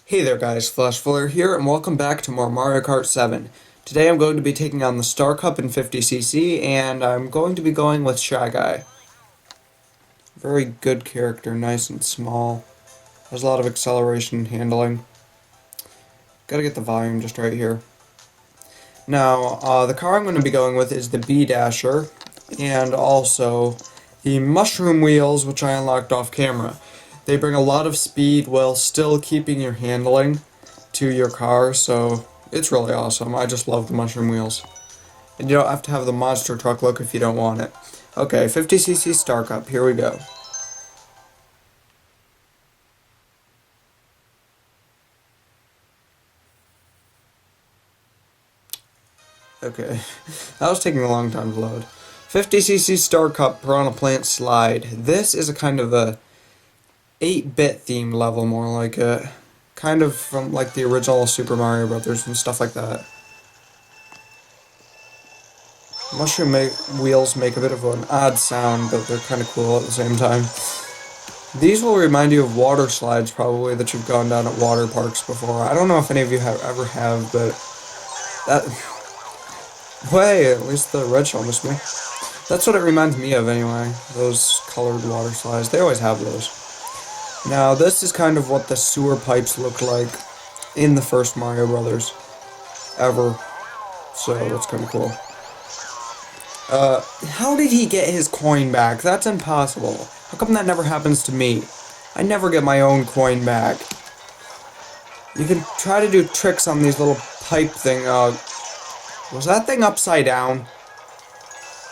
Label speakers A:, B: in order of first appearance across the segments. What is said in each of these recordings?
A: Hey there guys, Flashfuller here, and welcome back to more Mario Kart 7. Today I'm going to be taking on the Star Cup in 50cc, and I'm going to be going with Shy Guy. Very good character, nice and small. Has a lot of acceleration and handling. Gotta get the volume just right here. Now, the car I'm going to be going with is the B-Dasher, and also the Mushroom Wheels, which I unlocked off camera. They bring a lot of speed while still keeping your handling to your car, so it's really awesome. I just love the Mushroom Wheels. And you don't have to have the monster truck look if you don't want it. Okay, 50cc Star Cup, here we go. Okay, that was taking a long time to load. 50cc Star Cup Piranha Plant Slide. This is a kind of a 8-bit themed level, more like it. Kind of from like the original Super Mario Brothers and stuff like that. Mushroom wheels make a bit of an odd sound, but they're kind of cool at the same time. These will remind you of water slides, probably, that you've gone down at water parks before. I don't know if any of you ever have, but that... Hey, at least the red shell missed me. That's what it reminds me of, anyway. Those colored water slides. They always have those. Now, this is kind of what the sewer pipes look like in the first Mario Brothers ever. So, that's kind of cool. How did he get his coin back? That's impossible. How come that never happens to me? I never get my own coin back. You can try to do tricks on these little pipe thing. Was that thing upside down?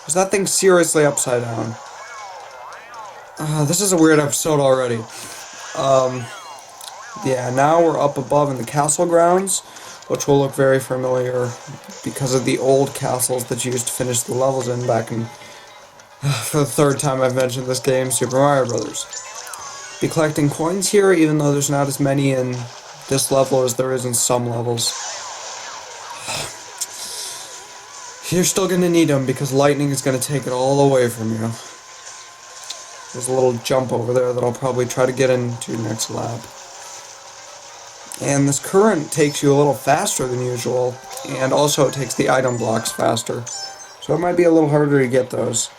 A: Was that thing seriously upside down? This is a weird episode already. Yeah, now we're up above in the castle grounds, which will look very familiar because of the old castles that you used to finish the levels in back in, for the third time I've mentioned this game, Super Mario Brothers. Be collecting coins here, even though there's not as many in this level as there is in some levels. You're still going to need them because lightning is going to take it all away from you. There's a little jump over there that I'll probably try to get into next lap. And this current takes you a little faster than usual, and also it takes the item blocks faster. So it might be a little harder to get those.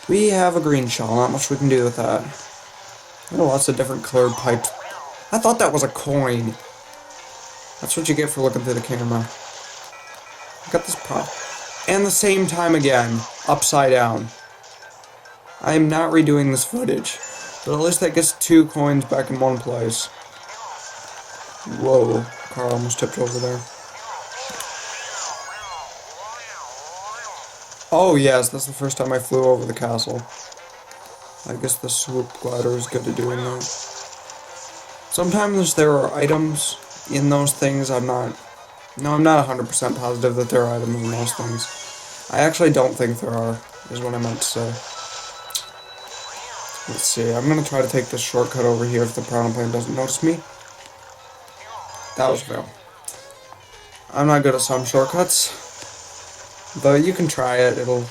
A: We have a green shell, not much we can do with that. Oh, lots of different colored pipes. I thought that was a coin. That's what you get for looking through the camera. I got this prop. And the same time again, upside down. I am not redoing this footage, but at least that gets 2 coins back in one place. Whoa, car almost tipped over there. Oh yes, that's the first time I flew over the castle. I guess the swoop glider is good to do in that. Sometimes there are items in those things. I'm not 100% positive that there are items in those things. I actually don't think there are, is what I meant to say. Let's see, I'm going to try to take this shortcut over here if the Piranha Plant doesn't notice me. That was a fail. I'm not good at some shortcuts, but you can try it. It'll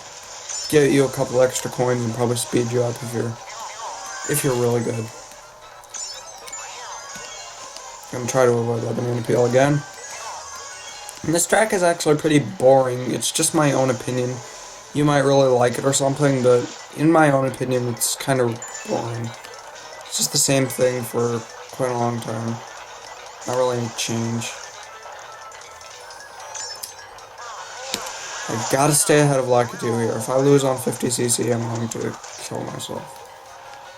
A: get you a couple extra coins and probably speed you up if you're really good. I'm going to try to avoid that banana peel again. And this track is actually pretty boring. It's just my own opinion. You might really like it or something, but in my own opinion, it's kind of boring. It's just the same thing for quite a long time. Not really any change. I've got to stay ahead of Lakitu here. If I lose on 50cc, I'm going to kill myself.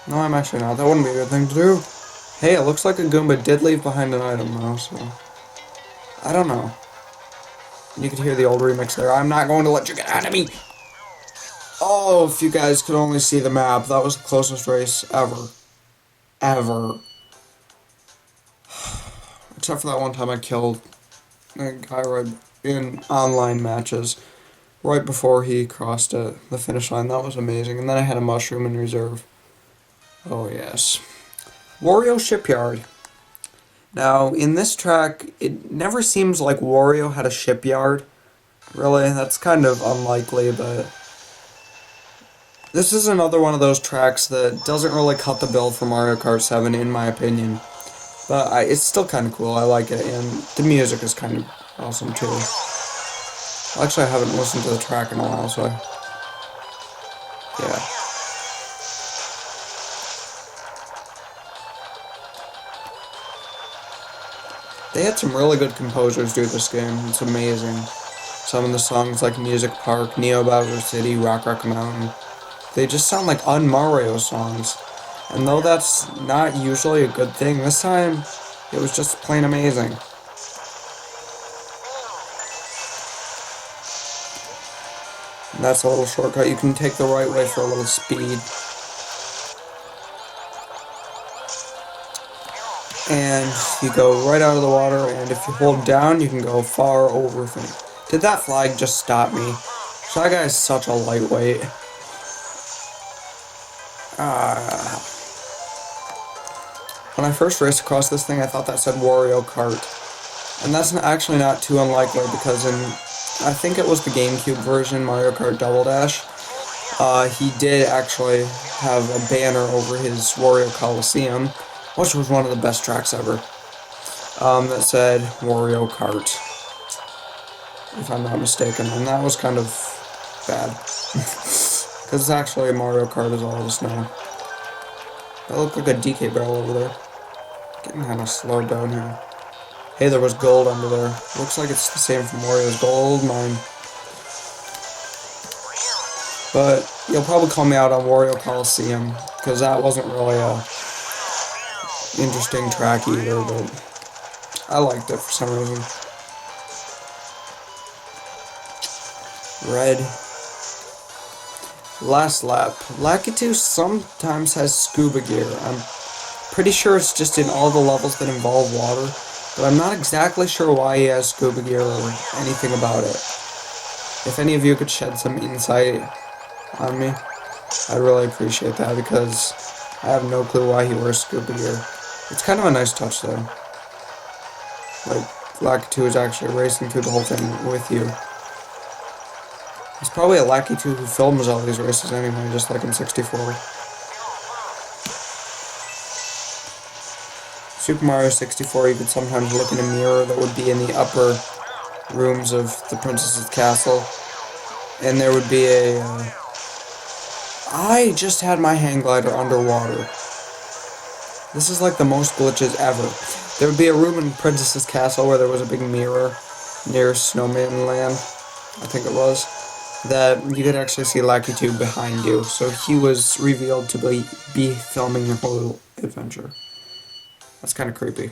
A: No, I'm actually not. That wouldn't be a good thing to do. Hey, it looks like a Goomba did leave behind an item though, so... I don't know. You could hear the old remix there. I'm not going to let you get out of me! Oh, if you guys could only see the map, that was the closest race ever. Ever. Except for that one time I killed a guy right in online matches right before he crossed the finish line. That was amazing. And then I had a mushroom in reserve. Oh yes. Wario Shipyard. Now, in this track, it never seems like Wario had a shipyard. Really, that's kind of unlikely, but... This is another one of those tracks that doesn't really cut the bill for Mario Kart 7, in my opinion. But it's still kind of cool. I like it, and the music is kind of awesome too. Actually, I haven't listened to the track in a while, so yeah. They had some really good composers do this game. It's amazing. Some of the songs like Music Park, Neo Bowser City, Rock Rock Mountain, they just sound like un-Mario songs. And though that's not usually a good thing, this time it was just plain amazing. And that's a little shortcut. You can take the right way for a little speed. And you go right out of the water, and if you hold down, you can go far over things. Did that flag just stop me? That guy is such a lightweight. When I first raced across this thing, I thought that said Wario Kart. And that's actually not too unlikely, because I think it was the GameCube version, Mario Kart Double Dash, he did actually have a banner over his Wario Coliseum, which was one of the best tracks ever, that said Wario Kart, if I'm not mistaken, and that was kind of bad, because actually Mario Kart is all of us now. That looked like a DK barrel over there. Getting kind of slowed down here. Hey, there was gold under there. Looks like it's the same from Wario's gold mine. But you'll probably call me out on Wario Coliseum, because that wasn't really a interesting track either, but I liked it for some reason. Red. Last lap. Lakitu sometimes has scuba gear. I'm pretty sure it's just in all the levels that involve water, but I'm not exactly sure why he has scuba gear or anything about it. If any of you could shed some insight on me, I'd really appreciate that, because I have no clue why he wears scuba gear. It's kind of a nice touch though. Like, Lakitu is actually racing through the whole thing with you. It's probably a Lakitu who films all these races anyway, just like in 64. Super Mario 64, you could sometimes look in a mirror that would be in the upper rooms of the princess's castle, and there would be a, I just had my hang glider underwater. This is like the most glitches ever. There would be a room in Princess's Castle where there was a big mirror near Snowman Land, I think it was, that you could actually see Lakitu behind you. So he was revealed to be filming your whole adventure. That's kind of creepy.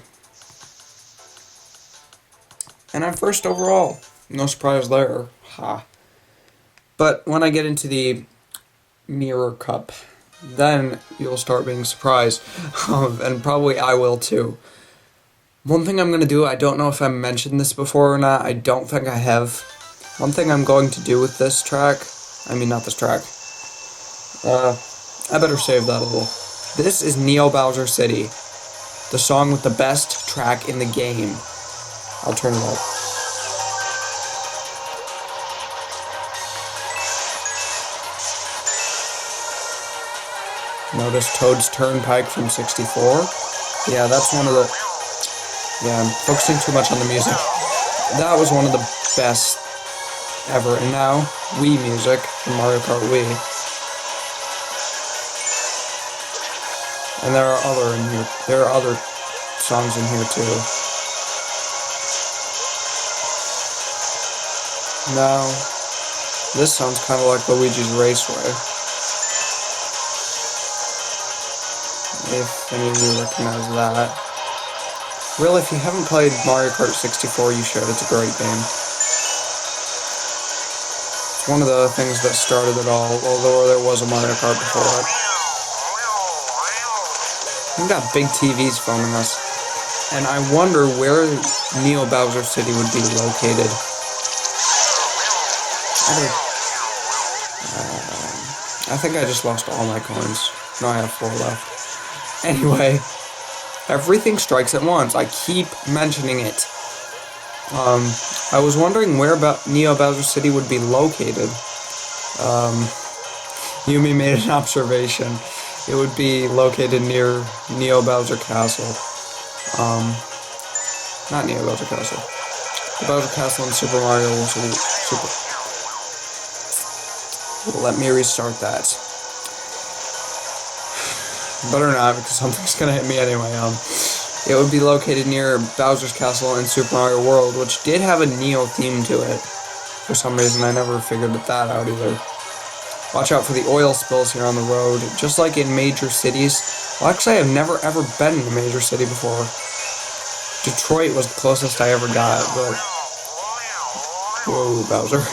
A: And I'm first overall. No surprise there. Ha. But when I get into the Mirror Cup, then you'll start being surprised. And probably I will too. One thing I'm going to do, I don't know if I mentioned this before or not, I don't think I have. One thing I'm going to do with this track, not this track, I better save that a little. This is Neo Bowser City, the song with the best track in the game. I'll turn it up. Notice Toad's Turnpike from 64. Yeah, that's one of the... Yeah, I'm focusing too much on the music. That was one of the best ever. And now, Wii music from Mario Kart Wii. And there are other songs in here too. Now, this sounds kind of like Luigi's Raceway. If any of you recognize that. Really, if you haven't played Mario Kart 64, you should. It's a great game. It's one of the things that started it all, although there was a Mario Kart before it. We've got big TVs filming us. And I wonder where Neo Bowser City would be located. I think I just lost all my coins. No, I have 4 left. Anyway, everything strikes at once. I keep mentioning it. I was wondering where Neo Bowser City would be located. Yumi made an observation. It would be located near Neo Bowser Castle. Not Neo Bowser Castle. The Bowser Castle in Super Mario Super. Let me restart that. Better not, because something's gonna hit me anyway. It would be located near Bowser's Castle in Super Mario World, which did have a Neo theme to it. For some reason, I never figured that out either. Watch out for the oil spills here on the road, just like in major cities. Well, actually, I've never ever been in a major city before. Detroit was the closest I ever got, but... Whoa, Bowser.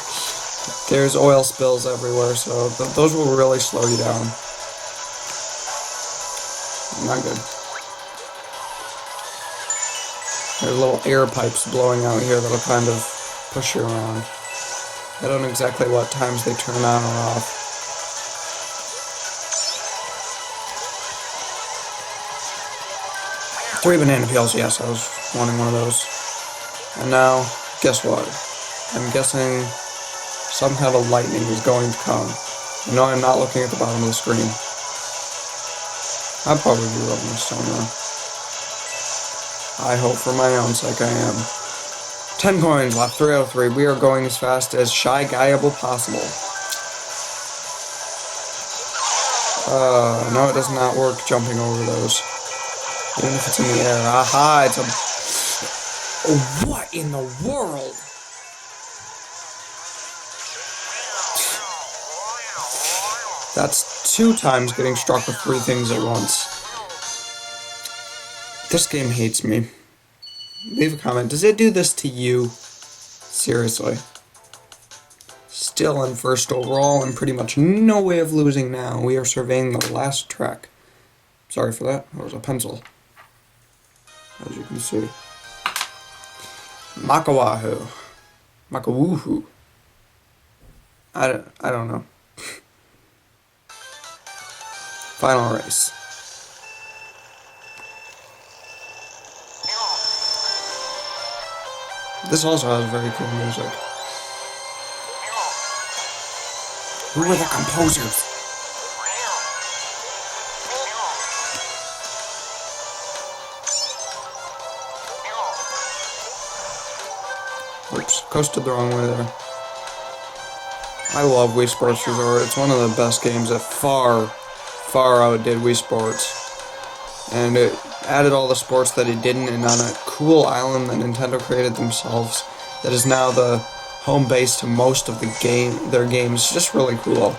A: There's oil spills everywhere, so those will really slow you down. Not good. There's little air pipes blowing out here that'll kind of push you around. I don't know exactly what times they turn on or off. Three banana peels, yes, I was wanting one of those. And now, guess what? I'm guessing some kind of lightning is going to come. No, I'm not looking at the bottom of the screen. I'll probably be rolling this somewhere. I hope for my own sake I am. 10 coins left, 3 out of 3. We are going as fast as Shy Guyable possible. No, it does not work jumping over those. Even if it's in the air. Aha, it's a... Oh, what in the world? That's 2 times getting struck with 3 things at once. This game hates me. Leave a comment. Does it do this to you? Seriously. Still in first overall and pretty much no way of losing now. We are surveying the last track. Sorry for that. That was a pencil. As you can see. Makawahu. Makawoohoo. I don't know. Final race. This also has very cool music. Who were the composers? Oops, coasted the wrong way there. I love Wii Sports Resort. It's one of the best games that far outdid Wii Sports. And it added all the sports that it didn't, and on a cool island that Nintendo created themselves that is now the home base to most of their games. Just really cool.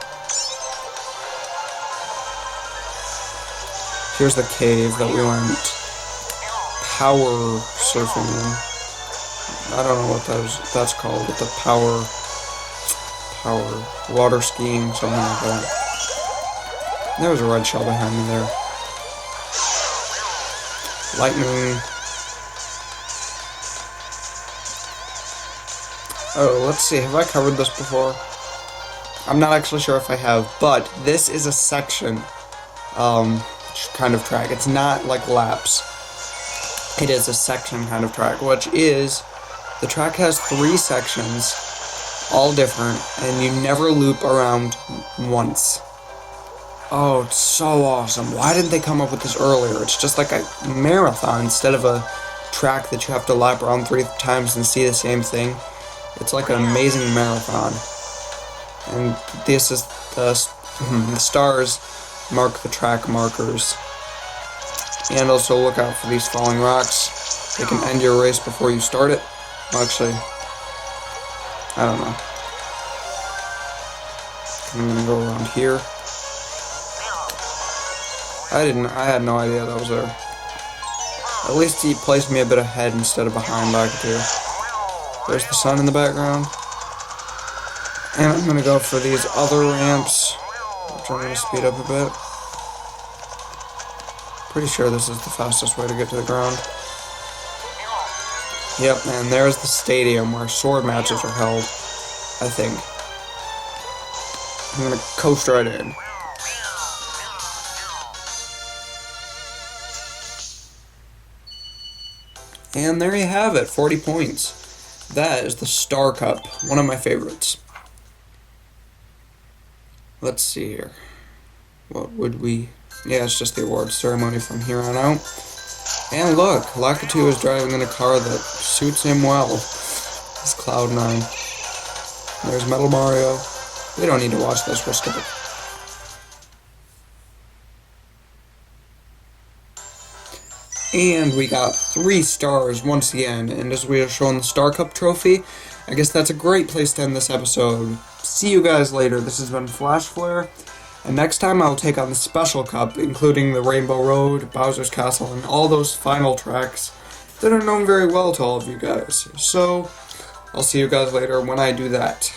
A: Here's the cave that we went power surfing in. I don't know what that's called, but the power water skiing, something like that. There was a red shell behind me there. Lightning. Oh, let's see. Have I covered this before? I'm not actually sure if I have, but this is a section kind of track. It's not like laps. It is a section kind of track, which is the track has 3 sections, all different, and you never loop around once. Oh, it's so awesome. Why didn't they come up with this earlier? It's just like a marathon instead of a track that you have to lap around 3 times and see the same thing. It's like an amazing marathon. And this is the stars mark the track markers. And also look out for these falling rocks. They can end your race before you start it. Well, actually, I don't know. I'm gonna go around here. I had no idea that was there. At least he placed me a bit ahead instead of behind back here. There's the sun in the background. And I'm gonna go for these other ramps, which I'm gonna speed up a bit. Pretty sure this is the fastest way to get to the ground. Yep, and there's the stadium where sword matches are held, I think. I'm gonna coast right in. And there you have it, 40 points. That is the Star Cup, one of my favorites. Let's see here. What would we... Yeah, it's just the awards ceremony from here on out. And look, Lakitu is driving in a car that suits him well. It's Cloud9. There's Metal Mario. We don't need to watch this, we'll skip it. And we got 3 stars once again, and as we are showing the Star Cup trophy, I guess that's a great place to end this episode. See you guys later. This has been Flash Flare, and next time I'll take on the Special Cup, including the Rainbow Road, Bowser's Castle, and all those final tracks that are known very well to all of you guys. So, I'll see you guys later when I do that.